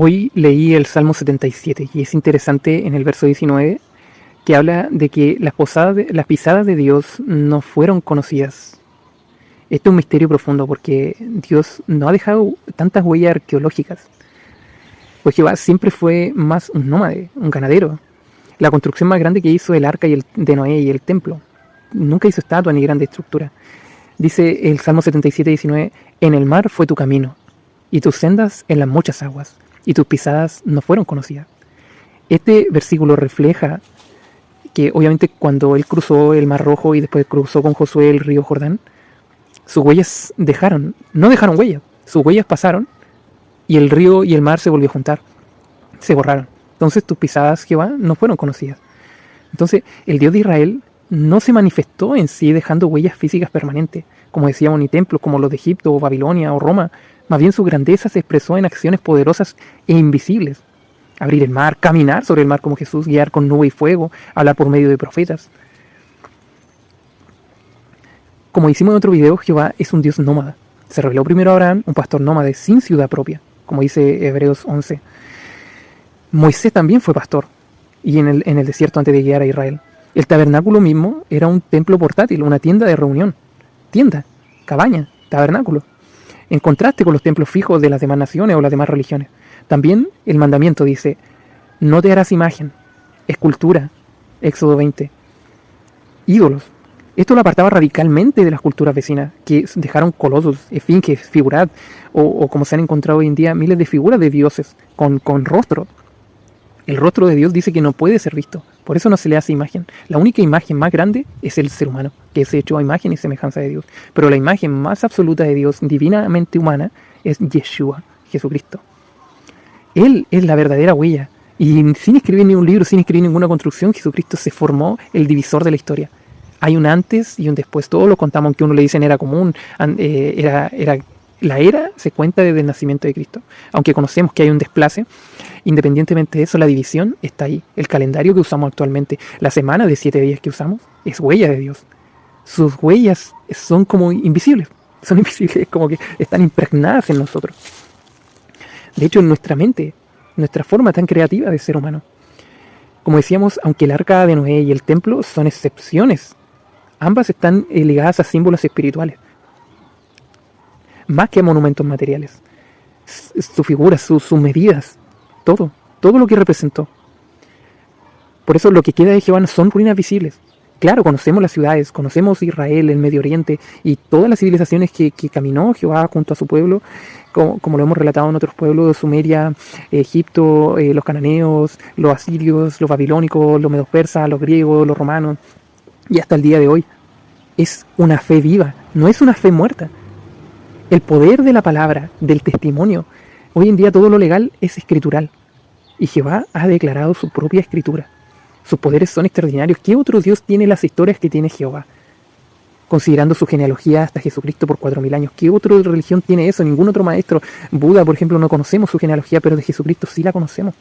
Hoy leí el Salmo 77 y es interesante en el verso 19 que habla de que las pisadas de Dios no fueron conocidas. Esto es un misterio profundo porque Dios no ha dejado tantas huellas arqueológicas. Pues Jehová siempre fue más un nómade, un ganadero. La construcción más grande que hizo el arca de Noé y el templo. Nunca hizo estatua ni grande estructura. Dice el Salmo 77, 19, en el mar fue tu camino, y tus sendas en las muchas aguas, y tus pisadas no fueron conocidas. Este versículo refleja que obviamente cuando él cruzó el Mar Rojo y después cruzó con Josué el río Jordán, sus huellas no dejaron huellas, sus huellas pasaron y el río y el mar se volvió a juntar, se borraron. Entonces tus pisadas, Jehová, no fueron conocidas. Entonces el Dios de Israel no se manifestó en sí dejando huellas físicas permanentes, como decíamos, ni templos como los de Egipto o Babilonia o Roma. Más bien su grandeza se expresó en acciones poderosas e invisibles. Abrir el mar, caminar sobre el mar como Jesús, guiar con nube y fuego, hablar por medio de profetas. Como hicimos en otro video, Jehová es un Dios nómada. Se reveló primero a Abraham, un pastor nómade sin ciudad propia, como dice Hebreos 11. Moisés también fue pastor, y en el desierto antes de guiar a Israel. El tabernáculo mismo era un templo portátil, una tienda de reunión. Tienda, cabaña, tabernáculo. En contraste con los templos fijos de las demás naciones o las demás religiones. También el mandamiento dice, no te harás imagen, escultura, Éxodo 20. Ídolos. Esto lo apartaba radicalmente de las culturas vecinas, que dejaron colosos, esfinges, figurat, o como se han encontrado hoy en día, miles de figuras de dioses con rostro. El rostro de Dios dice que no puede ser visto, por eso no se le hace imagen. La única imagen más grande es el ser humano, que es hecho a imagen y semejanza de Dios. Pero la imagen más absoluta de Dios, divinamente humana, es Yeshua, Jesucristo. Él es la verdadera huella. Y sin escribir ningún libro, sin escribir ninguna construcción, Jesucristo se formó el divisor de la historia. Hay un antes y un después. Todos lo contamos, aunque uno le dicen era común. La era se cuenta desde el nacimiento de Cristo. Aunque conocemos que hay un desplace, independientemente de eso, la división está ahí. El calendario que usamos actualmente, la semana de 7 días que usamos, es huella de Dios. Sus huellas son como invisibles. Son invisibles, como que están impregnadas en nosotros. De hecho, en nuestra mente, nuestra forma tan creativa de ser humano. Como decíamos, aunque el arca de Noé y el templo son excepciones, ambas están ligadas a símbolos espirituales, más que a monumentos materiales. Su figura, sus medidas, todo lo que representó. Por eso lo que queda de Jehová son ruinas visibles. Claro, conocemos las ciudades, conocemos Israel, el Medio Oriente y todas las civilizaciones que caminó Jehová junto a su pueblo, como lo hemos relatado en otros pueblos de Sumeria, Egipto, los cananeos, los asirios, los babilónicos, los medos persas, los griegos, los romanos, y hasta el día de hoy. Es una fe viva, no es una fe muerta. El poder de la palabra, del testimonio. Hoy en día todo lo legal es escritural. Y Jehová ha declarado su propia escritura. Sus poderes son extraordinarios. ¿Qué otro Dios tiene las historias que tiene Jehová? Considerando su genealogía hasta Jesucristo por 4000 años. ¿Qué otra religión tiene eso? Ningún otro maestro. Buda, por ejemplo, no conocemos su genealogía, pero de Jesucristo sí la conocemos.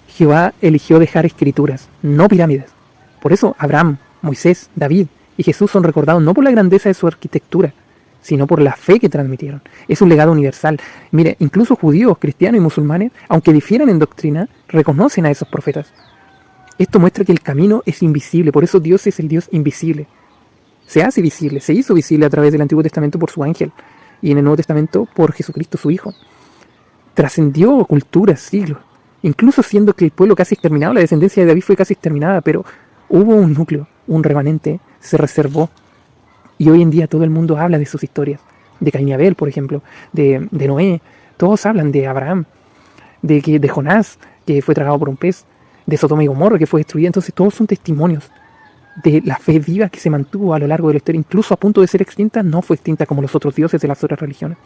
Jehová eligió dejar escrituras, no pirámides. Por eso Abraham, Moisés, David y Jesús son recordados no por la grandeza de su arquitectura, sino por la fe que transmitieron. Es un legado universal. Mire, incluso judíos, cristianos y musulmanes, aunque difieran en doctrina, reconocen a esos profetas. Esto muestra que el camino es invisible, por eso Dios es el Dios invisible. Se hace visible, se hizo visible a través del Antiguo Testamento por su ángel, y en el Nuevo Testamento por Jesucristo su Hijo. Trascendió culturas, siglos, incluso siendo que el pueblo casi exterminado, la descendencia de David fue casi exterminada, pero hubo un núcleo, un remanente, se reservó. Y hoy en día todo el mundo habla de sus historias, de Caín y Abel, por ejemplo, de Noé. Todos hablan de Abraham, de Jonás, que fue tragado por un pez, de Sodoma y Gomorra, que fue destruida. Entonces todos son testimonios de la fe viva que se mantuvo a lo largo de la historia, incluso a punto de ser extinta, no fue extinta como los otros dioses de las otras religiones.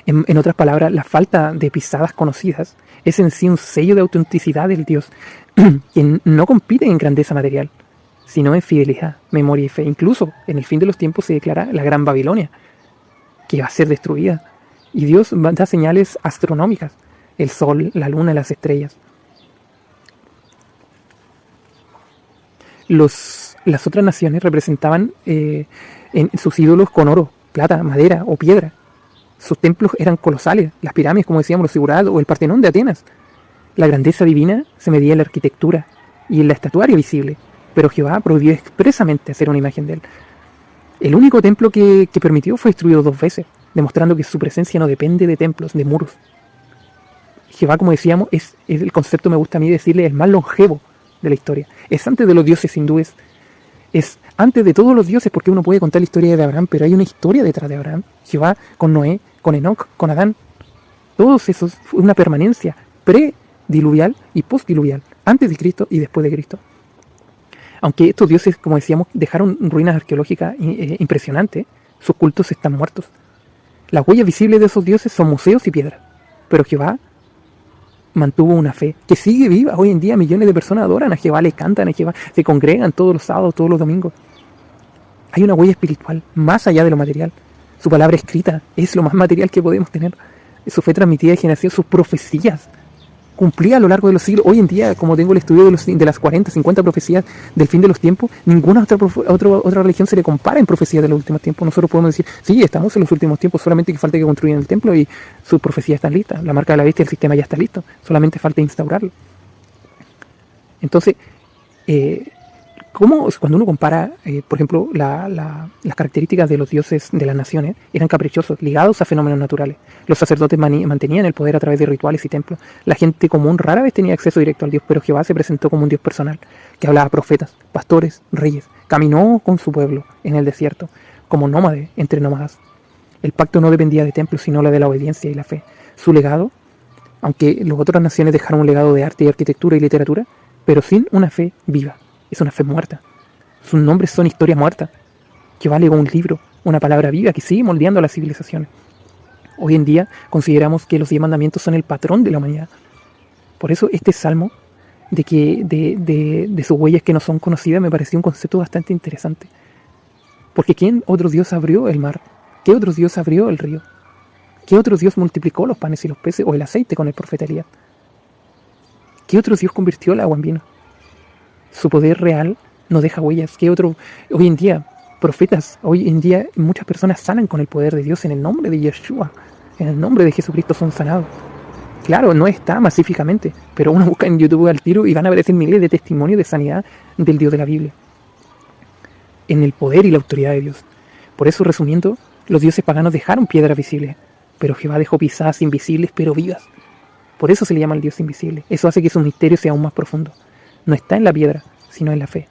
En otras palabras, la falta de pisadas conocidas es en sí un sello de autenticidad del Dios, que no compite en grandeza material, sino en fidelidad, memoria y fe. Incluso en el fin de los tiempos se declara la Gran Babilonia, que va a ser destruida. Y Dios da señales astronómicas, el sol, la luna, las estrellas. Las otras naciones representaban en sus ídolos con oro, plata, madera o piedra. Sus templos eran colosales, las pirámides, como decíamos, los zigurados o el Partenón de Atenas. La grandeza divina se medía en la arquitectura y en la estatuaria visible, pero Jehová prohibió expresamente hacer una imagen de él. El único templo que permitió fue destruido 2 veces, demostrando que su presencia no depende de templos, de muros. Jehová, como decíamos, es el concepto, me gusta a mí decirle, el más longevo de la historia. Es antes de los dioses hindúes, es antes de todos los dioses, porque uno puede contar la historia de Abraham, pero hay una historia detrás de Abraham. Jehová con Noé, con Enoc, con Adán. Todos esos fue una permanencia prediluvial y postdiluvial, antes de Cristo y después de Cristo. Aunque estos dioses, como decíamos, dejaron ruinas arqueológicas impresionantes, sus cultos están muertos. Las huellas visibles de esos dioses son museos y piedras, pero Jehová mantuvo una fe que sigue viva. Hoy en día millones de personas adoran a Jehová, le cantan a Jehová, se congregan todos los sábados, todos los domingos. Hay una huella espiritual más allá de lo material. Su palabra escrita es lo más material que podemos tener. Su fe transmitida de generación, sus profecías cumplía a lo largo de los siglos. Hoy en día, como tengo el estudio de las 40, 50 profecías del fin de los tiempos, ninguna otra religión se le compara en profecías de los últimos tiempos. Nosotros podemos decir, sí, estamos en los últimos tiempos, solamente que falta que construyan el templo y sus profecías están listas. La marca de la bestia, el sistema ya está listo, solamente falta instaurarlo. Entonces, cuando uno compara, por ejemplo, las características de los dioses de las naciones, eran caprichosos, ligados a fenómenos naturales. Los sacerdotes mantenían el poder a través de rituales y templos. La gente común rara vez tenía acceso directo al Dios, pero Jehová se presentó como un Dios personal, que hablaba a profetas, pastores, reyes. Caminó con su pueblo en el desierto, como nómade entre nómadas. El pacto no dependía de templos, sino de la obediencia y la fe. Su legado, aunque las otras naciones dejaron un legado de arte y arquitectura y literatura, pero sin una fe viva. Es una fe muerta. Sus nombres son historias muertas. Jehová legó un libro, una palabra viva que sigue moldeando a las civilizaciones. Hoy en día consideramos que los 10 mandamientos son el patrón de la humanidad. Por eso este salmo de sus huellas que no son conocidas me pareció un concepto bastante interesante. Porque ¿quién otro Dios abrió el mar? ¿Qué otro Dios abrió el río? ¿Qué otro Dios multiplicó los panes y los peces o el aceite con el profeta Elías? ¿Qué otro Dios convirtió el agua en vino? Su poder real no deja huellas. ¿Qué otro? Hoy en día, profetas, hoy en día muchas personas sanan con el poder de Dios en el nombre de Yeshua. En el nombre de Jesucristo son sanados. Claro, no está masíficamente, pero uno busca en YouTube al tiro y van a aparecer miles de testimonios de sanidad del Dios de la Biblia. En el poder y la autoridad de Dios. Por eso, resumiendo, los dioses paganos dejaron piedras visibles, pero Jehová dejó pisadas invisibles pero vivas. Por eso se le llama el Dios invisible. Eso hace que su misterio sea aún más profundo. No está en la piedra, sino en la fe.